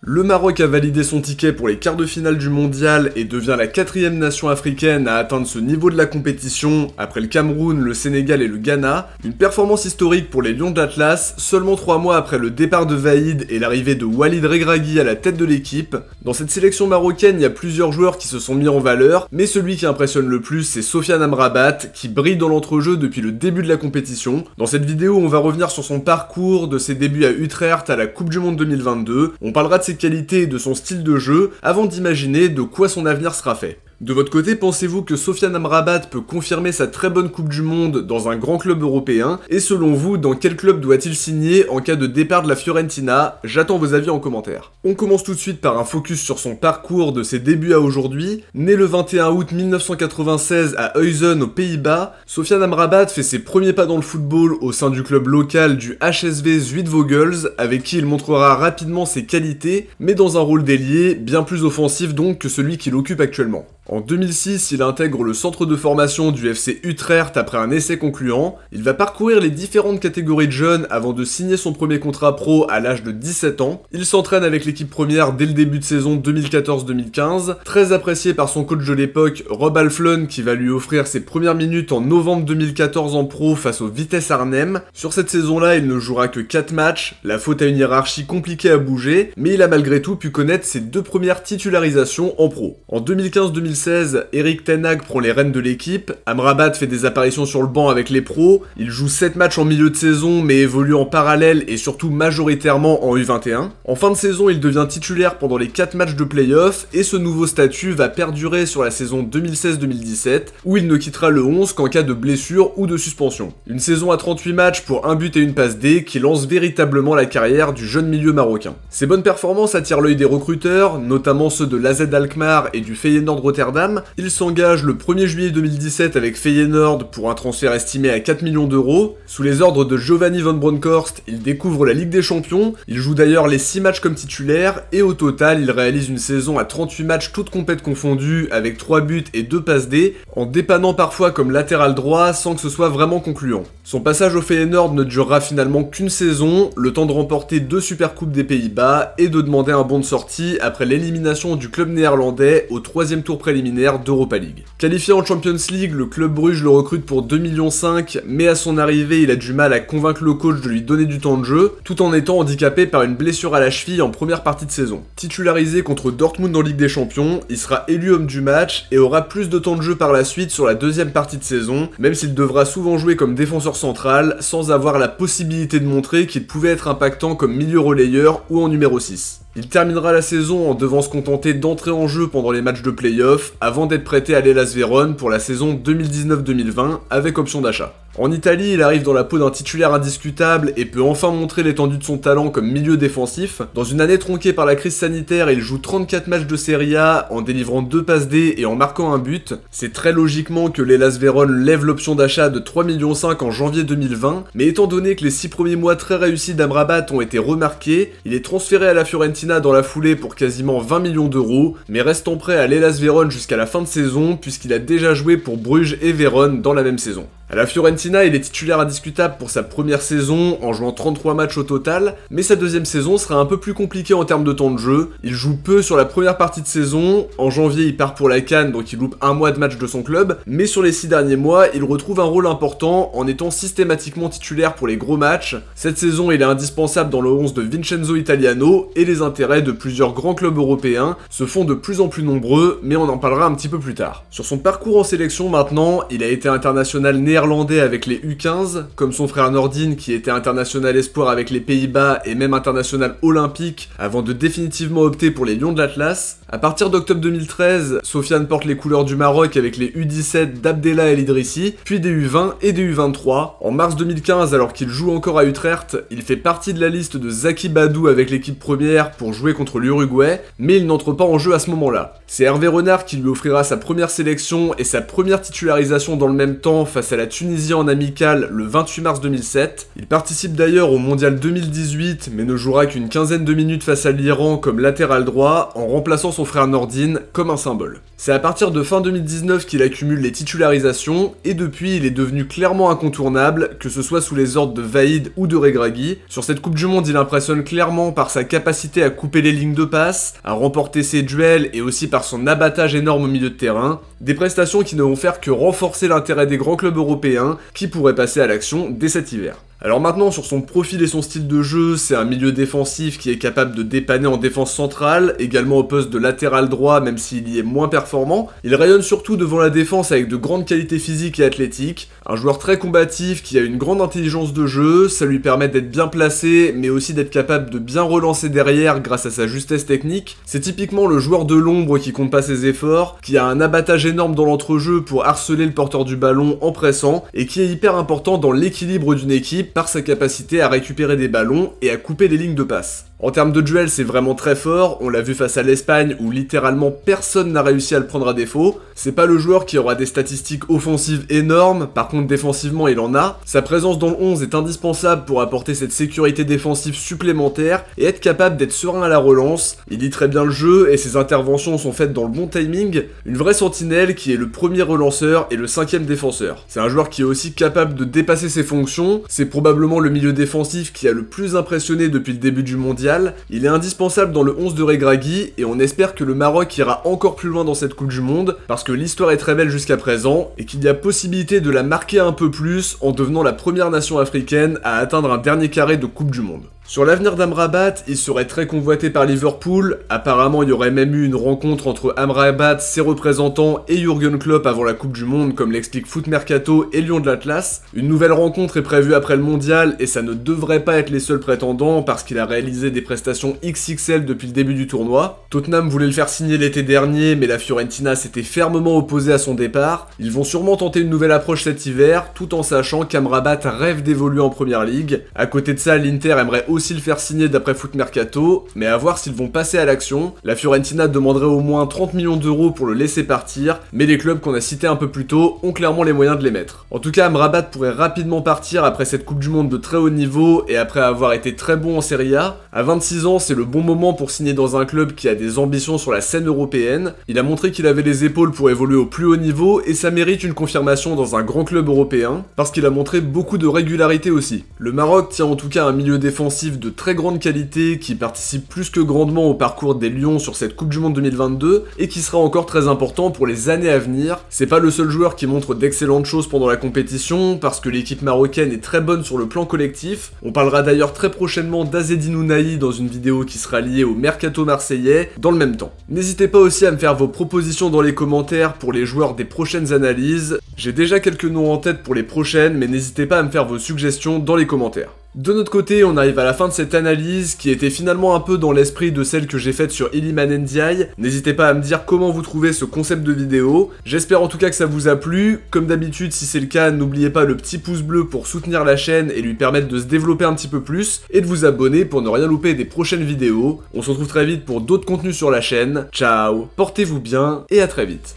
Le Maroc a validé son ticket pour les quarts de finale du mondial et devient la 4e nation africaine à atteindre ce niveau de la compétition, après le Cameroun, le Sénégal et le Ghana. Une performance historique pour les Lions de l'Atlas, seulement 3 mois après le départ de Vaïd et l'arrivée de Walid Regragui à la tête de l'équipe. Dans cette sélection marocaine, il y a plusieurs joueurs qui se sont mis en valeur, mais celui qui impressionne le plus, c'est Sofiane Amrabat, qui brille dans l'entrejeu depuis le début de la compétition. Dans cette vidéo, on va revenir sur son parcours, de ses débuts à Utrecht à la Coupe du Monde 2022. On parlera de ses qualités et de son style de jeu, avant d'imaginer de quoi son avenir sera fait. De votre côté, pensez-vous que Sofiane Amrabat peut confirmer sa très bonne Coupe du Monde dans un grand club européen? Et selon vous, dans quel club doit-il signer en cas de départ de la Fiorentina? J'attends vos avis en commentaire. On commence tout de suite par un focus sur son parcours de ses débuts à aujourd'hui. Né le 21 août 1996 à Huizen aux Pays-Bas, Sofiane Amrabat fait ses premiers pas dans le football au sein du club local du HSV Zuidvogels, avec qui il montrera rapidement ses qualités, mais dans un rôle d'ailier, bien plus offensif donc que celui qu'il occupe actuellement. En 2006, il intègre le centre de formation du FC Utrecht après un essai concluant. Il va parcourir les différentes catégories de jeunes avant de signer son premier contrat pro à l'âge de 17 ans. Il s'entraîne avec l'équipe première dès le début de saison 2014-2015, très apprécié par son coach de l'époque, Rob Alflön, qui va lui offrir ses premières minutes en novembre 2014 en pro face au Vitesse Arnhem. Sur cette saison-là, il ne jouera que 4 matchs, la faute à une hiérarchie compliquée à bouger, mais il a malgré tout pu connaître ses 2 premières titularisations en pro. En 2015-2016, Erik ten Hag prend les rênes de l'équipe, Amrabat fait des apparitions sur le banc avec les pros, il joue 7 matchs en milieu de saison mais évolue en parallèle et surtout majoritairement en U21. En fin de saison, il devient titulaire pendant les 4 matchs de play-off et ce nouveau statut va perdurer sur la saison 2016-2017 où il ne quittera le 11 qu'en cas de blessure ou de suspension. Une saison à 38 matchs pour un but et une passe D qui lance véritablement la carrière du jeune milieu marocain. Ses bonnes performances attirent l'œil des recruteurs, notamment ceux de l'AZ Alkmaar et du Feyenoord Rotterdam. Il s'engage le 1er juillet 2017 avec Feyenoord pour un transfert estimé à 4 millions d'euros. Sous les ordres de Giovanni van Bronckhorst, il découvre la Ligue des Champions, il joue d'ailleurs les 6 matchs comme titulaire, et au total, il réalise une saison à 38 matchs toutes compètes confondues, avec 3 buts et 2 passes D, en dépannant parfois comme latéral droit sans que ce soit vraiment concluant. Son passage au Feyenoord ne durera finalement qu'une saison, le temps de remporter 2 Supercoupes des Pays-Bas et de demander un bon de sortie après l'élimination du club néerlandais au 3e tour préliminaire d'Europa League. Qualifié en Champions League, le club Bruges le recrute pour 2,5 millions, mais à son arrivée, il a du mal à convaincre le coach de lui donner du temps de jeu, tout en étant handicapé par une blessure à la cheville en première partie de saison. Titularisé contre Dortmund en Ligue des Champions, il sera élu homme du match et aura plus de temps de jeu par la suite sur la deuxième partie de saison, même s'il devra souvent jouer comme défenseur central, sans avoir la possibilité de montrer qu'il pouvait être impactant comme milieu relayeur ou en numéro 6. Il terminera la saison en devant se contenter d'entrer en jeu pendant les matchs de play-off, avant d'être prêté à l'Hellas Vérone pour la saison 2019-2020 avec option d'achat. En Italie, il arrive dans la peau d'un titulaire indiscutable et peut enfin montrer l'étendue de son talent comme milieu défensif. Dans une année tronquée par la crise sanitaire, il joue 34 matchs de Serie A en délivrant 2 passes D et en marquant un but. C'est très logiquement que l'Hellas Vérone lève l'option d'achat de 3,5 millions en janvier 2020, mais étant donné que les 6 premiers mois très réussis d'Amrabat ont été remarqués, il est transféré à la Fiorentina dans la foulée pour quasiment 20 millions d'euros, mais restant prêt à l'Hellas Vérone jusqu'à la fin de saison puisqu'il a déjà joué pour Bruges et Vérone dans la même saison. À la Fiorentina, il est titulaire indiscutable pour sa première saison, en jouant 33 matchs au total, mais sa deuxième saison sera un peu plus compliquée en termes de temps de jeu. Il joue peu sur la première partie de saison, en janvier il part pour la CAN, donc il loupe un mois de match de son club, mais sur les 6 derniers mois, il retrouve un rôle important en étant systématiquement titulaire pour les gros matchs. Cette saison, il est indispensable dans le 11 de Vincenzo Italiano, et les intérêts de plusieurs grands clubs européens se font de plus en plus nombreux, mais on en parlera un petit peu plus tard. Sur son parcours en sélection maintenant, il a été international néerlandais avec les U15, comme son frère Nordin qui était international espoir avec les Pays-Bas et même international olympique avant de définitivement opter pour les Lions de l'Atlas. À partir d'octobre 2013, Sofiane porte les couleurs du Maroc avec les U17 d'Abdellah El Idrissi, puis des U20 et des U23. En mars 2015, alors qu'il joue encore à Utrecht, il fait partie de la liste de Zaki Badou avec l'équipe première pour jouer contre l'Uruguay, mais il n'entre pas en jeu à ce moment-là. C'est Hervé Renard qui lui offrira sa première sélection et sa première titularisation dans le même temps face à la Tunisie en amical le 28 mars 2007. Il participe d'ailleurs au mondial 2018 mais ne jouera qu'une quinzaine de minutes face à l'Iran comme latéral droit en remplaçant son frère Nordin comme un symbole. C'est à partir de fin 2019 qu'il accumule les titularisations et depuis il est devenu clairement incontournable, que ce soit sous les ordres de Vaïd ou de Regragui. Sur cette Coupe du Monde, il impressionne clairement par sa capacité à couper les lignes de passe, à remporter ses duels et aussi par son abattage énorme au milieu de terrain. Des prestations qui ne vont faire que renforcer l'intérêt des grands clubs européens qui pourraient passer à l'action dès cet hiver. Alors maintenant, sur son profil et son style de jeu, c'est un milieu défensif qui est capable de dépanner en défense centrale, également au poste de latéral droit même s'il y est moins performant. Il rayonne surtout devant la défense avec de grandes qualités physiques et athlétiques. Un joueur très combatif qui a une grande intelligence de jeu, ça lui permet d'être bien placé, mais aussi d'être capable de bien relancer derrière grâce à sa justesse technique. C'est typiquement le joueur de l'ombre qui compte pas ses efforts, qui a un abattage énorme dans l'entrejeu pour harceler le porteur du ballon en pressant, et qui est hyper important dans l'équilibre d'une équipe par sa capacité à récupérer des ballons et à couper les lignes de passe. En termes de duel, c'est vraiment très fort, on l'a vu face à l'Espagne où littéralement personne n'a réussi à le prendre à défaut. C'est pas le joueur qui aura des statistiques offensives énormes, par contre défensivement il en a. Sa présence dans le 11 est indispensable pour apporter cette sécurité défensive supplémentaire et être capable d'être serein à la relance. Il lit très bien le jeu et ses interventions sont faites dans le bon timing. Une vraie sentinelle qui est le premier relanceur et le 5e défenseur. C'est un joueur qui est aussi capable de dépasser ses fonctions, c'est probablement le milieu défensif qui a le plus impressionné depuis le début du mondial. Il est indispensable dans le 11 de Regragui et on espère que le Maroc ira encore plus loin dans cette Coupe du Monde parce que l'histoire est très belle jusqu'à présent et qu'il y a possibilité de la marquer un peu plus en devenant la première nation africaine à atteindre un dernier carré de Coupe du Monde. Sur l'avenir d'Amrabat, il serait très convoité par Liverpool. Apparemment, il y aurait même eu une rencontre entre Amrabat, ses représentants et Jürgen Klopp avant la Coupe du Monde, comme l'explique Foot Mercato et Lion de l'Atlas. Une nouvelle rencontre est prévue après le mondial et ça ne devrait pas être les seuls prétendants parce qu'il a réalisé des prestations XXL depuis le début du tournoi. Tottenham voulait le faire signer l'été dernier, mais la Fiorentina s'était fermement opposée à son départ. Ils vont sûrement tenter une nouvelle approche cet hiver, tout en sachant qu'Amrabat rêve d'évoluer en Première Ligue. À côté de ça, l'Inter aimerait aussi le faire signer d'après Foot Mercato, mais à voir s'ils vont passer à l'action. La Fiorentina demanderait au moins 30 millions d'euros pour le laisser partir, mais les clubs qu'on a cités un peu plus tôt ont clairement les moyens de les mettre. En tout cas, Amrabat pourrait rapidement partir après cette Coupe du Monde de très haut niveau et après avoir été très bon en Serie A. À 26 ans, c'est le bon moment pour signer dans un club qui a des ambitions sur la scène européenne. Il a montré qu'il avait les épaules pour évoluer au plus haut niveau et ça mérite une confirmation dans un grand club européen, parce qu'il a montré beaucoup de régularité aussi. Le Maroc tient en tout cas un milieu défensif de très grande qualité qui participe plus que grandement au parcours des Lions sur cette Coupe du Monde 2022 et qui sera encore très important pour les années à venir. C'est pas le seul joueur qui montre d'excellentes choses pendant la compétition parce que l'équipe marocaine est très bonne sur le plan collectif. On parlera d'ailleurs très prochainement d'Azzedine Ounahi dans une vidéo qui sera liée au mercato marseillais dans le même temps. N'hésitez pas aussi à me faire vos propositions dans les commentaires pour les joueurs des prochaines analyses. J'ai déjà quelques noms en tête pour les prochaines, mais n'hésitez pas à me faire vos suggestions dans les commentaires. De notre côté, on arrive à la fin de cette analyse qui était finalement un peu dans l'esprit de celle que j'ai faite sur Iliman Ndiaye. N'hésitez pas à me dire comment vous trouvez ce concept de vidéo. J'espère en tout cas que ça vous a plu. Comme d'habitude, si c'est le cas, n'oubliez pas le petit pouce bleu pour soutenir la chaîne et lui permettre de se développer un petit peu plus et de vous abonner pour ne rien louper des prochaines vidéos. On se retrouve très vite pour d'autres contenus sur la chaîne. Ciao, portez-vous bien et à très vite.